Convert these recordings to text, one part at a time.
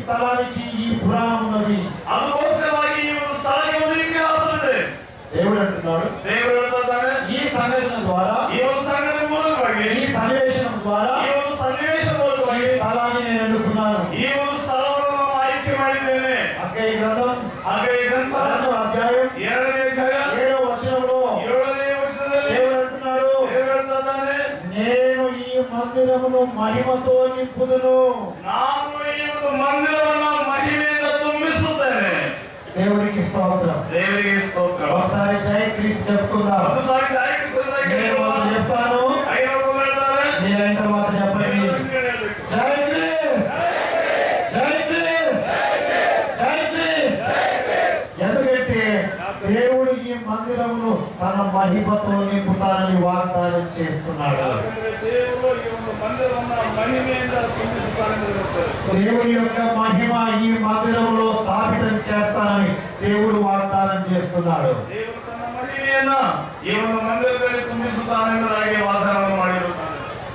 ಸ್ಥಳಕ್ಕೆ ಈ ಪುರಾಣ ఉన్నది. ಅದಕ್ಕೋಸ್ಕರವಾಗಿ ಈ ಒಂದು ಸ್ಥಳಕ್ಕೆ ಒಂದು ಇತಿಹಾಸ ಇದೆ. దేవుడు అంటున్నాడు, దేవుడు ಹೇಳ್ತಾನೆ, ఈ సంఘటన ద్వారా, ఈ ಒಂದು ಸಂಘಟನೆ ಮೂಲಕವಾಗಿ, ఈ సన్నివేశం ద్వారా, ఈ ಒಂದು సన్నివేಶ ಮೂಲಕವಾಗಿ ఈ స్థలాన్ని నేను ఎన్నుకున్నాను. ఈ ಒಂದು ಸ್ಥಳವನ್ನು ನಾನು ಆಯ್ಕೆ ಮಾಡಿದ್ದೇನೆ. హగ్గయి గ్రంథం 2వ అధ్యాయం 7వ వచనంలో దేవుడు అంటున్నాడు, నేను ఈ మందిరమును మహిమతో నింపుదును. ನಾನು ಈ ಒಂದು ಮಂದಿರವನ್ನು ಮಹಿಮೆಯಿಂದ ತುಂಬಿಸುತ್ತೇನೆ. దేవునికి స్తోత్రం. దేవునికి స్తోత్రం. ఒకసారి జై క్రీస్తు చెప్పుకుందాం. ఒకసారి జై క్రీస్తు చెప్తాను, మీరైన తర్వాత చెప్పండి, జై క్రీస్తు, జై క్రీస్తు, జై క్రీస్తు. ఎందుకంటే దేవుడు ఈ మందిరమును తన మహిమతో నింపుతానని వాగ్దానం చేస్తున్నాడు. దేవుని యొక్క మహిమ ఈ మందిరంలో స్థాపితం చేస్తానని దేవుడు వాగ్దానం చేస్తున్నాడు.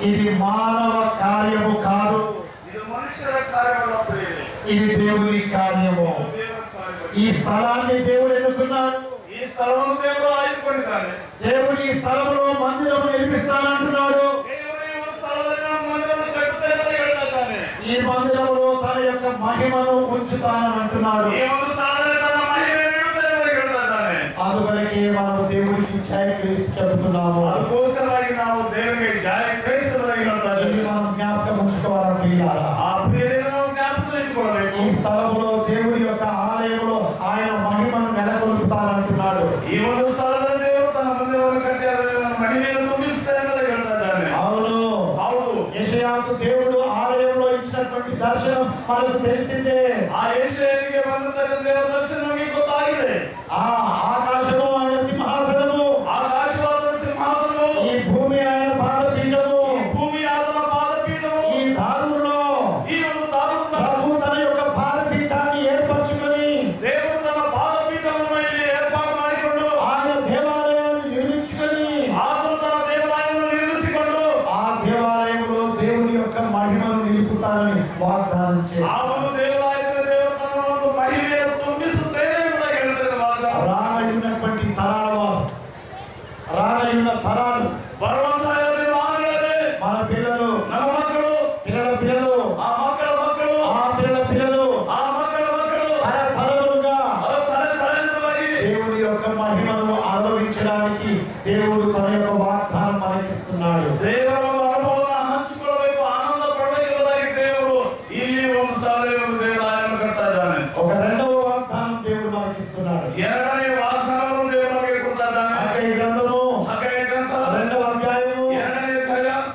ఇది మానవ కార్యము కాదు, ఇది దేవుని కార్యము. ఈ స్థలాన్ని దేవుడు ఎన్నుకున్నాడు. ఈ స్థలమును దేవుడు ఆయుధపడతాడు. దేవుడు ఈ స్థలంలో మందిరం నిర్మిస్తానంటున్నాడు. ఈ మందిరంలో తన యొక్క మహిమను ఉంచుతానని అంటున్నాడు. అందువల్లకే మనము దేవుడికి జయ క్రీస్తు చెబుతున్నాము. ఇది మనం జ్ఞాపకం ఉంచుకోవాలని ప్రియులారా. ఈ స్థలంలో దేవుడి యొక్క ఆలయంలో ఆయన మహిమను నెలకొల్పుతానంటున్నాడు. ఈ ಒಂದು ಸ್ಥಳದಲ್ಲಿ ದೇವರು ತನ್ನ ಮಂದಿರವನ್ನು ಕಟ್ಟಿ ಮಹಿಮೆಯನ್ನು ತುಂಬಿಸುತ್ತಾನೆ. అవును, యెషయాకు దేవుడు ఆలయంలో ఇచ్చినటువంటి దర్శనం మనకు తెలిసిందే. ఆ యెషయానికి ಬಂದಂತ ದೇವರ ದರ್ಶನ ನಮಗೆ ಗೊತ್ತಾಗಿದೆ. ఆ ఆకాశము ఆయన సింహాసనము, ఆకాశవాద సింహాసనము, ఈ భూమి ఆయన పాదపీఠము, ఈ భూమి ఆయన పాదపీఠము. ఈ దారులో, ఈ ಒಂದು దారులో ప్రభు తన యొక్క పాదపీఠాన్ని ఏర్పరచుకొని దేవుడు తన పాదపీఠమును ಇಲ್ಲಿ ఏర్పాటు ಮಾಡಿಕೊಂಡು ఆయన దేవాలయాన్ని నిర్మించుకొని ఆతను తన దేవాలయమును నిర్మిಸಿಕೊಂಡು ఆ దేవాలయంలో దేవుని యొక్క మహిమను నిలుపుతానని వాగ్దానం చేశాడు. ఆ ಒಂದು ದೇವಾಲಯದ ದೇವರು ತನ್ನ ಒಂದು ಮಹಿಮೆಯನ್ನು ತುಂಬಿಸುತ್ತೇನೆ ಎಂದು ಹೇಳಿದರೆ ವಾಗ್ದಾನ. రానయ్యున్నటువంటి తరాలు ಬರುವಂತ మన పిల్లలు, ನಮ್ಮ ಮಕ್ಕಳು, పిల్లల పిల్లలు, ఆ మಕ್ಕಳ మಕ್ಕಳು, ఆ పిల్లల పిల్లలు, ఆ మಕ್ಕಳ మಕ್ಕಳು తరతరములుగా తరతరాలుగా దేవుని యొక్క మహిమను అనుభవించడానికి దేవుడు తన యొక్క వాగ్దానం మనకిస్తున్నాడు. ದೇವರ ಅನುಭವವನ್ನು ಹಂಚಿಕೊಳ್ಳಬೇಕು, ಆನಂದ ಪಡಬೇಕೆಂಬುದಾಗಿ ದೇವರು ಇಲ್ಲಿ ಒಂದು ಸ್ಥಳದಲ್ಲಿ ದೇವಾಲಯವನ್ನು ಕಟ್ತಾ ಇದ್ದಾನೆ. ఒక రెండవ వాగ్దానం దేవుడు మనకిస్తున్నాడు. ಎರಡನೇ ವಾಗ್ದಾನವನ್ನು ದೇವರು ನಮಗೆ ಕೊಡ್ತಾ ಇದ್ದಾನೆ. హగ్గయి గ్రంథము 2వ అధ్యాయము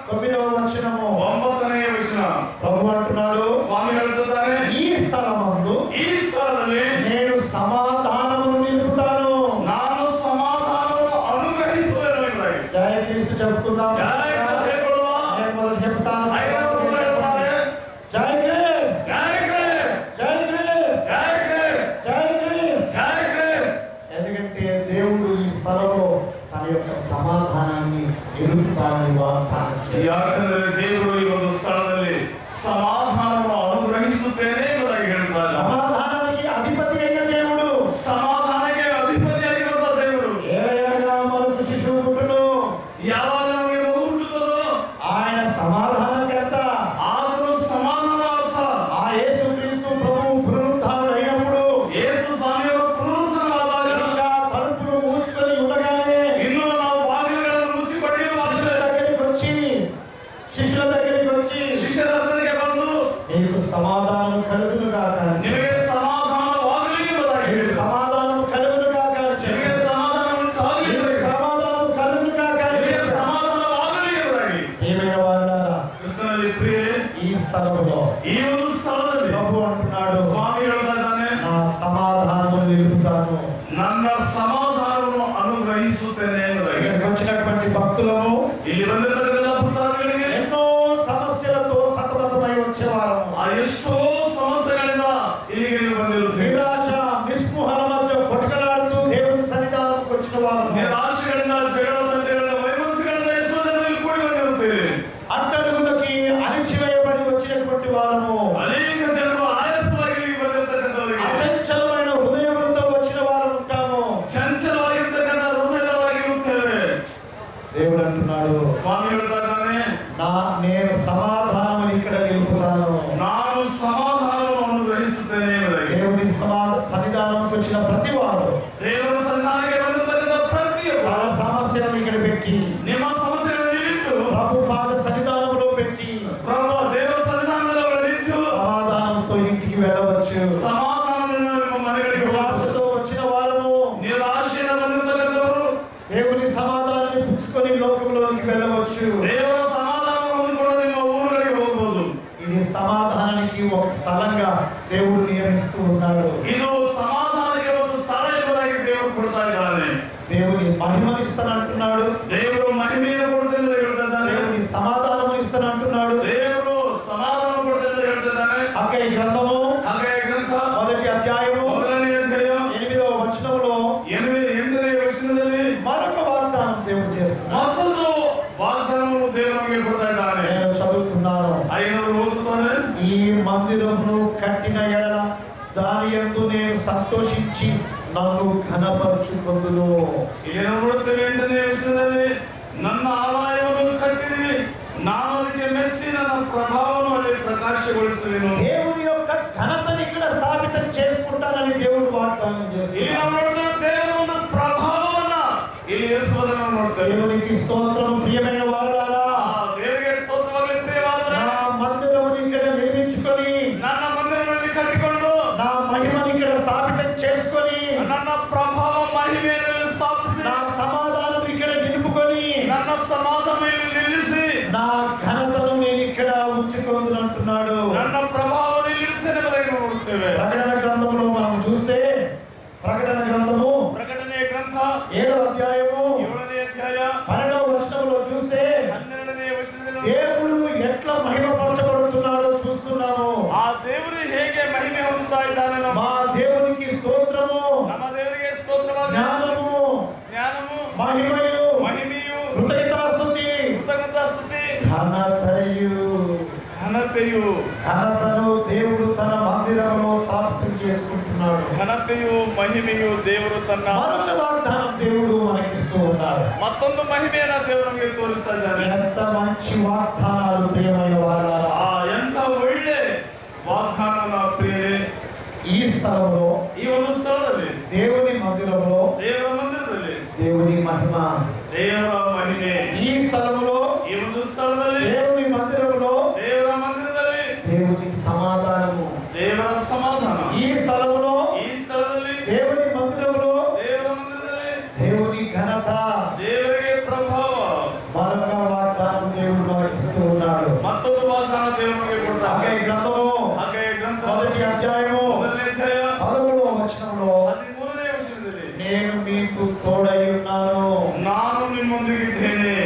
9వ వచనము 9ನೇ ವಚನ. ప్రభు అంటున్నాడు, స్వామి ಹೇಳ್ತಿದ್ದಾನೆ, ఈ స్థలమందు ಈ ಸ್ಥಳದಲ್ಲಿ నేను సమాధానమును నిలుపుతాను. ನಾನು ಸಮಾಧಾನವನ್ನು ಅನುಗ್ರಹಿಸುವೆನು ಎಂಬುದಾಗಿ. జయ క్రీస్తు చెప్పుకుందాం. జయ క్రీస్తు చెప్పుకుందాం. నేను మొదలు చెప్తాను. ఆయన ಹೇಳ್ತಾರೆ, జయ క్రీస్తు, జయ క్రీస్తు, జయ క్రీస్తు, జయ క్రీస్తు, జయ క్రీస్తు. జయ క్రీస్తు. ఎందుకంటే దేవుడు ఈ స్థలంలో తన యొక్క సమాధానాన్ని నిలుపుతానని వాగ్దానం చేశాడు. ಯಾಕಂದ್ರೆ ದೇವರು ಈ ಒಂದು ಸ್ಥಳದಲ್ಲಿ ಸಮಾಧಾನವನ್ನು ಅನುಗ್ರಹಿಸುತ್ತೇನೆ ಎಂಬುದಾಗಿ ಹೇಳ್ತಾರೆ. సమాధానానికి అధిపతి అయిన దేవుడు, ಸಮಾಧಾನಕ್ಕೆ ಅಧಿಪತಿಯಾಗಿರುವ ದೇವರು. ఏలయనగా మనకు శిశువు పుట్టును, ಯಾವಾಗ ನಮಗೆ ಮಗು ಹುಟ್ಟುತ್ತದೋ ఆయన సమాధానకర్త. ಆದರೂ ಸಮಾಧಾನ ಅರ್ಥ. ఆ యేసుక్రీస్తు ప్రభువు పునరుద్ధానం అయినప్పుడు ಯೇಸು ಸ್ವಾಮಿಯವರು ಪುನರುತ್ಥಾನವಾದಾಗ ఇంకా తలుపులు మూసుకొని ఉండగానే ಇನ್ನೂ ನಾವು ಬಾಗಿಲುಗಳನ್ನು ಮುಚ್ಚಿಕೊಂಡಿರುವ శిష్యుల దగ్గరికి వచ్చి ಶಿಷ್ಯರ ಹತ್ತಿರಕ್ಕೆ ಬಂದು నీకు సమాధానం కలుగును గాక, ನಿಮಗೆ ಸಮಾಧಾನವಾಗಲಿ ಎಂಬುದಾಗಿ నీకు ಹೇಳಿದರು. సమాధానం కలుగును గాక, ನಿಮಗೆ ಸಮಾಧಾನ ಉಂಟಾಗಲಿ, నీకు సమాధానం కలుగును గాక. ನಿಮಗೆ ಸಮಾಧಾನವಾಗಲಿ ಎಂಬುದಾಗಿ. ప్రియమైన వారులారా, ಕ್ರಿಸ್ತನಲ್ಲಿ ಪ್ರಿಯರೇ, ఈ స్థలంలో ಈ ಒಂದು ಸ್ಥಳದಲ್ಲಿ ప్రభు అంటున్నాడు, ಸ್ವಾಮಿ ಹೇಳ್ತಾ ಇದ್ದಾನೆ, నా సమాధానం నిలుపుతాను. ನನ್ನ ಸಮಾಧಾನವನ್ನು ಅನುಗ್ರಹಿಸುತ್ತೇನೆ ಎಂಬುದಾಗಿ. ఇక్కడికి వచ్చినటువంటి భక్తులను ಇಲ್ಲಿ ಬಂದಿರತಕ್ಕಂಥ ಭಕ್ತಾದಿಗಳಿಗೆ ఎన్నో సమస్యలతో సతమతమై వచ్చేవారు. ಆ ಎಷ್ಟೋ ಸಮಸ್ಯೆಗಳಿಂದ ಇಲ್ಲಿಗೆ ನೀವು ಬಂದಿರುತ್ತೀರಿ. నిరాశ నిస్పృహల మధ్య కొట్టుకలాడుతూ దేవుని సన్నిధానంకి వచ్చిన వారు, ನಿರಾಶೆಗಳಿಂದ ಜಗಳ ತಂಟೆಗಳಿಂದ ವೈಮನಸ್ಸುಗಳಿಂದ ಎಷ್ಟೋ ಜನರು ಇಲ್ಲಿ ಕೂಡಿ ಬಂದಿರುತ್ತೀರಿ. అట్టడుగులకి అణిచివేయబడి వచ్చినటువంటి వారము, ಅನೇಕ ಜನರು ಆಯಾಸವಾಗಿ వచ్చిన ప్రతి వారు ದೇವರ ಸನ್ನಿಧಾನಕ್ಕೆ ಬಂದಿರತಕ್ಕಂಥ ಪ್ರತಿಯೊಬ್ಬರು తన సమస్యలను ఇక్కడ పెట్టి ನಿಮ್ಮ ಸಮಸ್ಯೆಗಳನ್ನು ಇಟ್ಟು ప్రభు పాద సన్నిధానంలో పెట్టి ಪ್ರಭು ದೇವರ ಸನ್ನಿಧಾನದಲ್ಲಿ ಇಟ್ಟು సమాధానంతో ఇంటికి వెళ్ళవచ్చు. ಸಮಾಧಾನದಿಂದ ನಿಮ್ಮ ಮನೆಗಳಿಗೆ నిరాశతో వచ్చిన వారము ನಿರಾಶೆಯಿಂದ ಬಂದಿರತಕ್ಕಂಥವರು దేవుని సమాధానాన్ని పుచ్చుకొని లోకంలోనికి వెళ్ళవచ్చు. ದೇವರ ಸಮಾಧಾನ ಹೊಂದಿಕೊಂಡು ನಿಮ್ಮ ಊರುಗಳಿಗೆ ಹೋಗಬಹುದು. ఇది సమాధానానికి ఒక స్థలంగా దేవుడు నియమిస్తూ ఉన్నాడు. ಇದು ಸಮಾಧಾನಕ್ಕೆ ಒಂದು ಸ್ಥಳ ಎಂಬುದಾಗಿ ದೇವರು ಕೊಡ್ತಾ ಇದ್ದಾನೆ. దేవుని మహిమనిస్తానంటున్నాడు. ದೇವರು ಮಹಿಮೆಯನ್ನು ಕೊಡ್ತೇನೆ ಅಂತ ಹೇಳ್ತಿದ್ದಾನೆ. దేవుని సమాధానమునిస్తానంటున్నాడు. ದೇವರು ಸಮಾಧಾನ ಕೊಡ್ತೇನೆ ಅಂತ ಹೇಳ್ತಿದ್ದಾನೆ. హగ్గయి గ్రంథము ಹಗ್ಗಾಯ ಗ್ರಂಥ మొదటి అధ్యాయము 1ನೇ ಅಧ್ಯಾಯ 8వ వచనములో 8ನೇ ವಚನದಲ್ಲಿ మరొక వాగ్దానం దేవుడు చేస్తున్నాడు. ಮತ್ತೊಂದು ವಾಗ್ದಾನವನ್ನು ದೇವರು ನಮಗೆ ಕೊಡ್ತಾ ಇದ್ದಾನೆ. నేను చదువుతున్నాను. 500 ಓದುತ್ತಾನೆ. ఈ మందిరమును కట్టిన ఎడల దాని యందు నేను సంతోషించి నన్ను ఘనపరచుకొందును. ಏನು ನೋಡುತ್ತೇವೆ 8ನೇ ವಚನದಲ್ಲಿ ನನ್ನ ಆಲಯವನ್ನು ಕಟ್ಟಿರಿ, ನಾನು ಅದಕ್ಕೆ ಮೆಚ್ಚಿ ನನ್ನ ಪ್ರಭಾವವನ್ನು ಅಲ್ಲಿ ಪ್ರಕಾಶಗೊಳಿಸುವೆನು. దేవుని యొక్క ఘనతని ఇక్కడ స్థాపితం చేసుకుంటానని దేవుడు వాగ్దానం ಇಲ್ಲಿ చేస్తున్నాడు. ನಾವು ನೋಡ್ತೇವೆ ದೇವರ ಒಂದು ಪ್ರಭಾವವನ್ನ ಇಲ್ಲಿ ಇರಿಸುವುದನ್ನು ನೋಡ್ತೇವೆ. దేవునికి స్తోత్రం. ప్రియమైన వారలారా, ದೇವರಿಗೆ ಸ್ತೋತ್ರವಾಗಲಿ. ಪ್ರಿಯವಾದರೆ నా మందిరముని ఇక్కడ నిర్మించుకొని ನನ್ನ ಮಂದಿರದಲ್ಲಿ ಕಟ್ಟಿಕೊಂಡು నా మహిమని ఇక్కడ స్థాపితం చేసుకొని ನನ್ನ ಪ್ರಭಾವ ಮಹಿಮೆಯನ್ನು ಸ್ಥಾಪಿಸಿ నా సమాధానం ఇక్కడ నిలుపుకొని ನನ್ನ ಸಮಾಧಾನವನ್ನು ನಿಲ್ಲಿಸಿ నా ఘనతను నేను ఇక్కడ ఉంచుకుందునంటున్నాడు. ನನ್ನ ಪ್ರಭಾವವನ್ನು ಇಡುತ್ತೇನೆ ಎಂಬುದಾಗಿ ನೋಡುತ್ತೇವೆ. ప్రకటన గ్రంథంలో మనం చూస్తే ప్రకటన గ్రంథము ಪ್ರಕಟಣೆಯ ಗ್ರಂಥ 7వ అధ్యాయము 7ನೇ ಅಧ್ಯಾಯ 12వ వచనంలో చూస్తే 12ನೇ ವಚನದಲ್ಲಿ దేవుడు ఎట్లా మహిమపరచబడుతున్నాడో చూస్తున్నాము. ಆ ದೇವರು ಹೇಗೆ ಮಹಿಮೆ ಹೊಂದುತ್ತಾ ಇದ್ದಾನೆ. మా దేవునికి స్తోత్రము, ನಮ್ಮ ದೇವರಿಗೆ ಸ್ತೋತ್ರವಾಗಲಿ. జ్ఞానము, ಜ್ಞಾನವು మహిమయు, ಮಹಿಮೆಯು కృతజ్ఞతాస్తుతి, ಕೃತಜ್ಞತಾಸ್ತುತಿ ఘనతయు. ಘನತೆಯು ఘనతను దేవుడు తన మందిరంలో స్థాపితం చేసుకుంటున్నాడు. ಘನತೆಯು ಮಹಿಮೆಯು ದೇವರು ತನ್ನ మరొక వాగ్దానం దేవుడు మనకిస్తూ ఉన్నారు. ಮತ್ತೊಂದು ಮಹಿಮೆಯನ್ನ ದೇವರು ನಮಗೆ ತೋರಿಸ್ತಾ ಇದ್ದಾನೆ. ఎంత మంచి వాగ్దానాలు ప్రియమైన వారలారా. ಎಂತ ಒಳ್ಳೆ ವಾಗ್ದಾನ ಪ್ರಿಯರೇ. ఈ స్థలంలో, ಈ ಒಂದು ಸ್ಥಳದಲ್ಲಿ, దేవుని మందిరంలో ದೇವರ ಮಂದಿರದಲ್ಲಿ దేవుని మహిమ, ದೇವರ ಮಹಿಮೆ. ఈ స్థలంలో, ಈ ಒಂದು ಸ್ಥಳದಲ್ಲಿ, దేవుని మందిరంలో ದೇವರ ಮಂದಿರದಲ್ಲಿ దేవుని సమాధానము, ದೇವರ ಸಮಾಧಾನ. ఈ స్థలంలో, ಈ ಸ್ಥಳದಲ್ಲಿ, దేవుని మందిరంలో ದೇವರ ಮಂದಿರದಲ್ಲಿ దేవుని ఘనత. ದೇವರಿಗೆ ಪ್ರಭಾವ. మరొక వాగ్దానం దేవుడు మనకిస్తూ ఉన్నాడు. ಮತ್ತೊಂದು ವಾಗ್ದಾನ ದೇವರು ನಮಗೆ ಕೊಡ್ತಾನೆ. హగ్గయి గ్రంథము ಹಾಗೆ ಗ್ರಂಥ మొదటి అధ్యాయము 1ನೇ ಅಧ್ಯಾಯ 13వ వచనంలో 13ನೇ ವಚನದಲ್ಲಿ నేను మీకు తోడై ఉన్నాను. ನಾನು ನಿಮ್ಮೊಂದಿಗಿದ್ದೇನೆ.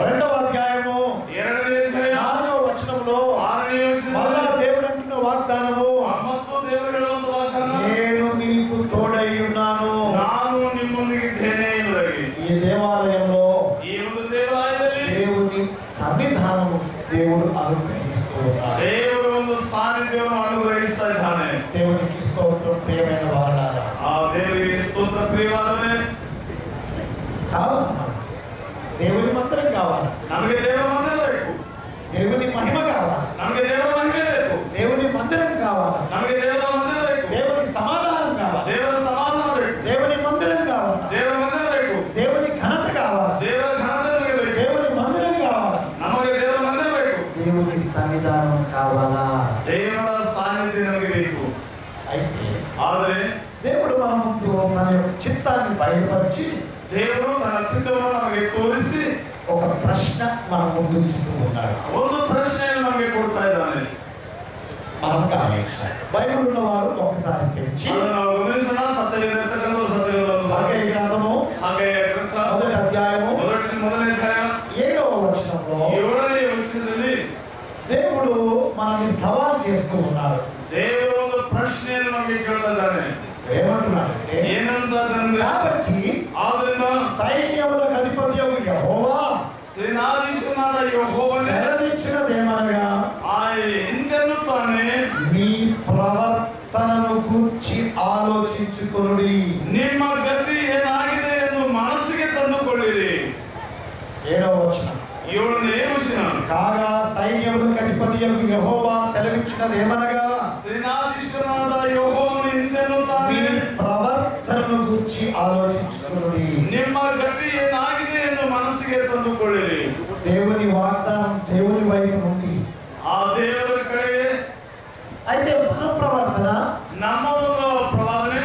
2వ అధ్యాయము 2ನೇ ಅಧ್ಯಾಯ 4వ వచనంలో 6ನೇ మళ్ళా ವಚನದಲ್ಲಿ దేవుడు అంటున్న వాగ్దానము, ಮತ್ತು ದೇವರು ಹೇಳುವಂತ ವಾಗ್ದಾನ, నేను మీకు తోడై ఉన్నాను. ನಾನು ನಿಮ್ಮೊಂದಿಗಿದ್ದೇನೆ ಎಂಬುದಾಗಿ. ఈ దేవాలయంలో ಈ ಒಂದು ದೇವಾಲಯದಲ್ಲಿ దేవుని సన్నిధానము దేవుడు అనుగ్రహిస్తూ ఉన్నాడు. ದೇವರು ಒಂದು ಸಾನ್ನಿಧ್ಯವನ್ನು ಅನುಗ್ರಹಿಸ್ತಾ ಇದ್ದಾನೆ. దేవునికి స్తోత్రం. ప్రియమైన వారలారా, ಆ ದೇವರಿಗೆ ಸ್ತೋತ್ರ. ಪ್ರಿಯವಾದರೆ కావాలి మనకు. దేవుని మందిరం కావాలి, ನಮಗೆ ದೇವರ ಮಂದಿರ ಬೇಕು. దేవుని మహిమ కావాలి, ನಮಗೆ ದೇವರ ಮಹಿಮೆ ಬೇಕು. దేవుని మందిరం కావాలి, ನಮಗೆ ದೇವರ ಮಂದಿರ ಬೇಕು. దేవుని సమాధానం కావాలి, ದೇವರ ಸಮಾಧಾನ ಬೇಕು. దేవుని మందిరం కావాలి, ದೇವರ ಮಂದಿರ ಬೇಕು. దేవుని ఘనత కావాలి, ದೇವರ ಘನತೆ ನಮಗೆ ಬೇಕು. దేవుని మందిరం కావాలి, ನಮಗೆ ದೇವರ ಮಂದಿರ ಬೇಕು. దేవుని సన్నిధానం కావాలా. ದೇವರ ಸಾನ್ನಿಧ್ಯ ನಮಗೆ ಬೇಕು. అయితే ಆದರೆ దేవుడు మన ముందు తన యొక్క చిత్తాన్ని బయలుపరిచి ದೇವರು ತನ್ನ ಚಿತ್ತವನ್ನು ನಮಗೆ ತೋರಿಸಿ ఒక ప్రశ్న మన ముందు ఉంచుతూ ఉన్నాడు. ಒಂದು ಪ್ರಶ್ನೆಯನ್ನು ನಮಗೆ ಕೊಡ್ತಾ ಇದ್ದಾನೆ. మనం గమనించాలి. బైబిల్ ఉన్నవారు ఒకసారి తెరిచి ಅದನ್ನು ನಾವು ಗಮನಿಸೋಣ. ಸತ್ಯವಿರತಕ್ಕಂಥ ಸತ್ಯಗಳನ್ನು హగ్గయి గ్రంథము ಹಾಗೆ ಗ್ರಂಥ మొదటి అధ్యాయము 1ನೇ ಅಧ್ಯಾಯ 7వ వచనంలో 7ನೇ ವಚನದಲ್ಲಿ దేవుడు మనల్ని సవాల్ చేస్తూ ఉన్నాడు. ದೇವರು ಒಂದು ಪ್ರಶ್ನೆಯನ್ನು ನಮಗೆ ಕೇಳ್ತಾ ಇದ್ದಾನೆ. ఏమంటున్నాడంటే, ಏನಂತ ಅಂದ್ರೆ, కాబట్టి ಆದ್ರಿಂದ సైన్యములకు అధిపతియగు యెహోవా ಸೇನಾಧೀಶನಾದ ಯೆಹೋವನೇ సెలవిచ్చినదేమనగా ಆ ಹಿಂದೆನ್ನುತ್ತಾನೆ, మీ ప్రవర్తనను గూర్చి ఆలోచించుకొనుడి. ನಿಮ್ಮ ಗತಿ ಏನಾಗಿದೆ ಎಂದು ಮನಸ್ಸಿಗೆ ತಂದುಕೊಳ್ಳಿರಿ. 7వ వచనం 7ನೇ ವಚನ. కాగా సైన్యములకు అధిపతియగు యెహోవా సెలవిచ్చినదేమనగా ಸೇನಾಧೀಶನಾದ ಯೆಹೋವನು ಹಿಂದೆನ್ನುತ್ತಾನೆ, మీ ప్రవర్తన ಪ್ರವರ್ತನನ್ನು ಗೂರ್ಚಿ ಆಲೋಚಿಸಿಕೊಳ್ಳಿ. ನಿಮ್ಮ ಗತಿ ಏನಾಗಿದೆ ಎಂದು ಮನಸ್ಸಿಗೆ ತಂದುಕೊಳ್ಳಿರಿ. దేవుని వాగ్దానం దేవుని వైపు నుండి ಆ ದೇವರ ಕಡೆ. అయితే మన ప్రవర్తన ನಮ್ಮ ಒಂದು ಪ್ರವಾದನೆ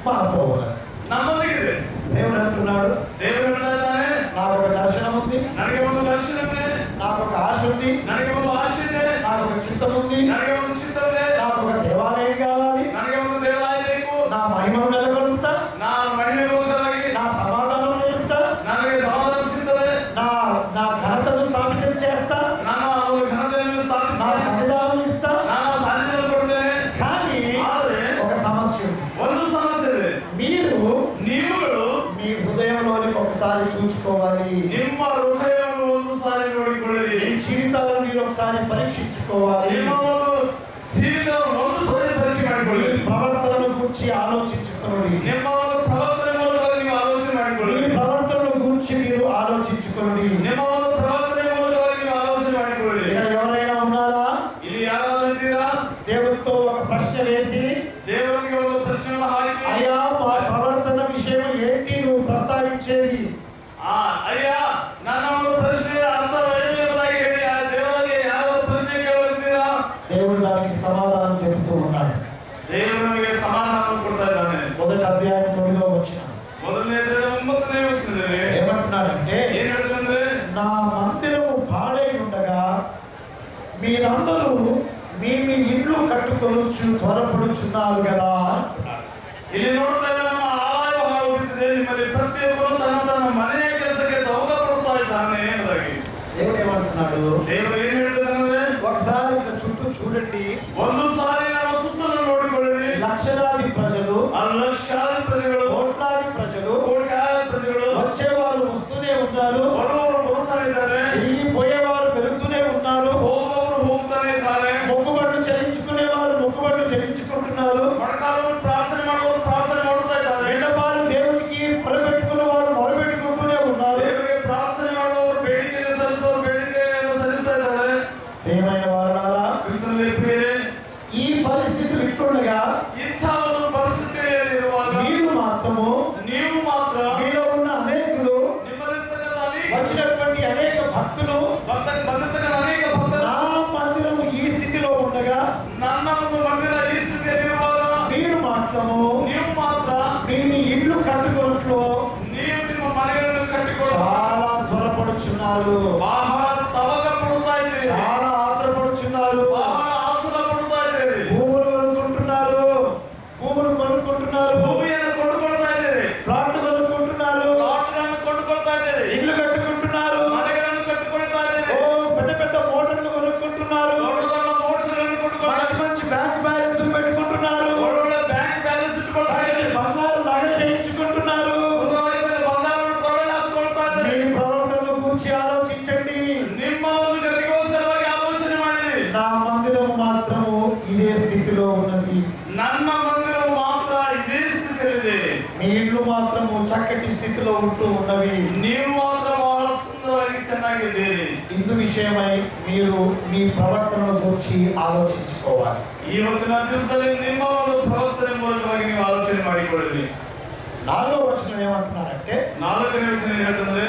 మనతో ఉన్నది. ನಮ್ಮಲ್ಲಿದೆ. దేవుడు అంటున్నాడు, ದೇವರು ಹೇಳ್ತಾ ಇದ್ದಾನೆ, నాకు ఒక దర్శనం ఉంది, ನನಗೆ ಒಂದು ದರ್ಶನ ಇದೆ, నాకు ఒక ఆశ ఉంది, ನನಗೆ ಒಂದು ಆಸೆ ಇದೆ, నాకు ఒక చిత్తం ఉంది, ನನಗೆ ಒಂದು ಚಿತ್ತವಿದೆ, నాకు ఒక దేవాలయం కావాలి, ನನಗೆ ಒಂದು ದೇವಾಲಯ ಬೇಕು, నా మహిమను నెలకొల్పుతా, ನಾನು ಮಹಿಮೆಗೋಸ್ಕರವಾಗಿ నా సమాధానం నిలుపుతా, ನನಗೆ ಸಮಾಧಾನ ಸಿಗ್ತದೆ, నా నా ఘనతను స్థాపితం చేస్తా, ನಾನು ಒಂದು ಘನತೆಯನ್ನು నా ಸ್ಥಾಪಿಸಿ సన్నిధానం ఇస్తా. ನಾನು ಸಾಧ್ಯತೆ ಕೊಡ್ತೇನೆ. కానీ ಆದರೆ ఒక సమస్య ఉంది. ಒಂದು ಸಮಸ್ಯೆ ಇದೆ. ನೀವುಗಳು మీ హృదయంలోని ఒకసారి చూసుకోవాలి. ನಿಮ್ಮ ಹೃದಯವನ್ನು ಒಂದು ಸಾರಿ ನೋಡಿಕೊಳ್ಳಿರಿ. మీ జీవితాలను మీరు ఒకసారి పరీక్షించుకోవాలి. ನಿಮ್ಮ ಒಂದು ಜೀವಿತವನ್ನು ಒಂದು ಸಾರಿ ಪರೀಕ್ಷೆ మీ ಮಾಡಿಕೊಳ್ಳಿ. ప్రవర్తనను గురించి ఆలోచించుకోండి. ನಿಮ್ಮ ಒಂದು ಪ್ರವರ್ತನೆ ಮೂಲಕ ನೀವು ಆಲೋಚನೆ మీ ಮಾಡಿಕೊಳ್ಳಿ. ప్రవర్తనను గురించి మీరు ఆలోచించుకోండి. ನಿಮ್ಮ ಒಂದು ಪ್ರವರ್ತನೆ ಮೂಲಕ ನೀವು ಆಲೋಚನೆ ಮಾಡಿಕೊಳ್ಳಿ. ఇక్కడ ఎవరైనా ఉన్నారా? ಇಲ್ಲಿ ಯಾರಾದರೂ ಇದ್ದೀರಾ? దేవుడితో ఒక ప్రశ్న వేసి, ದೇವರಿಗೆ ಒಂದು ಪ್ರಶ್ನೆಯನ್ನು ಹಾಕಿ, అయ్యా మా ప్రవర్తన విషయం ఏంటి నువ్వు ప్రస్తావించేది? ಅಯ್ಯ ನನ್ನ ಒಂದು ಪ್ರಶ್ನೆಯ ಅರ್ಥವೇನು ಎಂಬುದಾಗಿ ಹೇಳಿ ಆ ದೇವರಿಗೆ ಯಾರಾದರೂ ಪ್ರಶ್ನೆ ಕೇಳುತ್ತೀರಾ? దేవుడు దానికి సమాధానం చెబుతూ ఉన్నాడు. ದೇವರು ನಮಗೆ ಸಮಾಧಾನ ಕೊಡ್ತಾ ಇದ್ದಾನೆ. మొదటి అధ్యాయం 9వ వచనం ಮೊದಲನೇ ಅಧ್ಯಾಯ 9ನೇ ವಚನದಲ್ಲಿ ఏమంటున్నాడంటే, ಏನ್ ಹೇಳ್ತಂದ್ರೆ, నా మందిరము పాడై ఉండగా మీరందరూ మీ మీ ఇండ్లు కట్టుకొనుచు త్వరపడుచున్నారు కదా. ಇಲ್ಲಿ ನೋಡ್ತಾ ಇದ್ದಾರೆ, ನಮ್ಮ ಆಲಯ ಹಾಳುಬಿಟ್ಟಿದೆ, ನಿಮ್ಮಲ್ಲಿ ಪ್ರತಿಯೊಬ್ಬರು ತನ್ನ ತನ್ನ ಮನೆಯ ಕೆಲಸಕ್ಕೆ ತವಕ ಪಡ್ತಾ ಇದ್ದಾನೆ ಎಂಬುದಾಗಿ దేవుడు ఏమంటున్నాడు? ದೇವರು ಏನ್ ಹೇಳ್ತಾರಂದ್ರೆ, ఒకసారి ఇక్కడ చుట్టూ చూడండి. ಒಂದು ಸಾರಿ ನಮ್ಮ ಸುತ್ತಲೂ ನೋಡಿಕೊಳ್ಳಿರಿ. లక్షలాది ప్రజలు, ಲಕ್ಷಾದಿ ಪ್ರಜೆಗಳು, కోట్లాది ప్రజలు, ಕೋಟ್ಯಾದಿ ಪ್ರಜೆಗಳು, వచ్చేవారు వస్తూనే ఉన్నారు, ಬರುವವರು ಬರ್ತಾ ಇದ್ದಾರೆ, ఈ పోయేవారు వెళుతూనే ఉన్నారు, ಹೋಗುವವರು ಹೋಗ್ತಾನೆ ಇದ್ದಾರೆ, మొక్కుబడులు చెల్లించుకునేవారు మొక్కుబడులు చెల్లించుకుంటున్నారు, ಮೊಣಕಾಲು ಪ್ರಾರ್ಥನೆ ಮಾಡುವವರು ಪ್ರಾರ್ಥನೆ ಮಾಡ್ತಾ ಇದ್ದಾರೆ, విన్నపాలు దేవునికి మొరపెట్టుకునే వారు మొరపెట్టుకుంటూనే ఉన్నారు. ದೇವರಿಗೆ ಪ್ರಾರ್ಥನೆ ಮಾಡುವವರು ಬೇಡಿಕೆಯನ್ನು ಸಲ್ಲಿಸುವವರು ಬೇಡಿಕೆಯನ್ನು ಸಲ್ಲಿಸ್ತಾ ಇದ್ದಾರೆ. ప్రియమైన వారలారా, ಕ್ರಿಸ್ತನಲ್ಲಿ ಪ್ರಿಯರೇ, ఈ పరిస్థితులు ఇట్లుండగా ಇಂಥ ಒಂದು ಪರಿಸ್ಥಿತಿಯಲ್ಲಿರುವಾಗ మీరు మాత్రము, ನೀವು ಮಾತ್ರ, మీలో ఉన్న అనేకులు, ನಿಮ್ಮಲ್ಲಿರ್ತಕ್ಕಂಥ ಅನೇಕ వచ్చినటువంటి అనేక భక్తులు ಬಂದಿರ್ತಕ್ಕಂಥ ಅನೇಕ ಭಕ್ತರು నా మందిరము ఈ స్థితిలో ఉండగా ನನ್ನ ಒಂದು ಮಂದಿರ ಈ ಸ್ಥಿತಿಯಲ್ಲಿರುವಾಗ మీరు మాత్రము ನೀವು ಮಾತ್ರ మీ ఇండ్లు కట్టుకోవట్లో ನೀವು ನಿಮ್ಮ ಮನೆಗಳನ್ನು ಕಟ್ಟಿಕೊಳ್ಳ చాలా త్వరపడుచున్నారు, ಬಹಳ ತವಕ ಪಡುತ್ತಾ ಇದ್ದೀರಿ, చాలా ఆత్రపడుచున్నారు, ಬಹಳ ಆತುರ ಪಡುತ್ತಾ ಇದ್ದೀರಿ, భూములు కొనుక్కుంటున్నారు, భూములు కొనుక్కుంటున్నారు, ಭೂಮಿಯನ್ನು ಕೊಂಡುಕೊಳ್ತಾ ಇದ್ದೀರಿ, ప్లాట్లు కొనుక్కుంటున్నారు, ಪ್ಲಾಟ್ಗಳನ್ನು ಕೊಂಡುಕೊಳ್ತಾ ಇದ್ದೀರಿ, ఇండ్లు కట్టుకుంటున్నారు, ಮನೆಗಳನ್ನು ಕಟ್ಟಿಕೊಳ್ತಾ ಇದ್ದೀರಿ, ఓ పెద్ద పెద్ద మోటార్లు కొనుక్కుంటున్నారు, ದೊಡ್ಡ ದೊಡ್ಡ ಮೋಟರ್ಗಳನ್ನು ಕೊಂಡುಕೊಳ್ತಾ మంచి ಇದ್ದೀರಿ, మంచి బ్యాంక్ బ్యాలెన్స్ పెట్టుకుంటున్నారు, ಒಳ್ಳೊಳ್ಳೆ ಬ್ಯಾಂಕ್ ಬ್ಯಾಲೆನ್ಸ್ ಇಟ್ಟುಕೊಳ್ತಾ ಇದ್ದೀರಿ, బంగారు నగలు చేయించుకుంటున్నారు. ಸುಂದರವಾದ ಬಂಗಾರವನ್ನು ಕೊಳ್ಳೆ ಹಾಕಿಕೊಳ್ತಾ మీ ಇದ್ದೀರಿ. ప్రవర్తనను గురించి ఆలోచించండి. ನಿಮ್ಮ ಒಂದು ಗತಿಗೋಸ್ಕರವಾಗಿ ಆಲೋಚನೆ ಮಾಡಿರಿ. నా మందిరము మాత్రము ఇదే స్థితిలో ఉన్నది, ನನ್ನ ಮಂದಿರವು ಮಾತ್ರ ಇದೇ ಸ್ಥಿತಿಯಲ್ಲಿದೆ, మీ ఇళ్ళు మాత్రము చక్కటి స్థితిలో ఉంటూ ఉన్నవి. ನೀವು ಮಾತ್ರ ಬಹಳ ಸುಂದರವಾಗಿ ಚೆನ್ನಾಗಿದ್ದೀರಿ. ఇందు విషయమై మీరు మీ ప్రవర్తనను గురించి ఆలోచించుకోవాలి. ಇವತ್ತಿನ ದಿವಸದಲ್ಲಿ ನಿಮ್ಮ ಒಂದು ಪ್ರವರ್ತನೆ ಮೂಲಕವಾಗಿ ನೀವು ಆಲೋಚನೆ ಮಾಡಿಕೊಳ್ಳಿರಿ. 4వ వచనం ఏమంటున్నారంటే, 4ನೇ ವಚನ ಏನ್ ಹೇಳ್ತಂದ್ರೆ,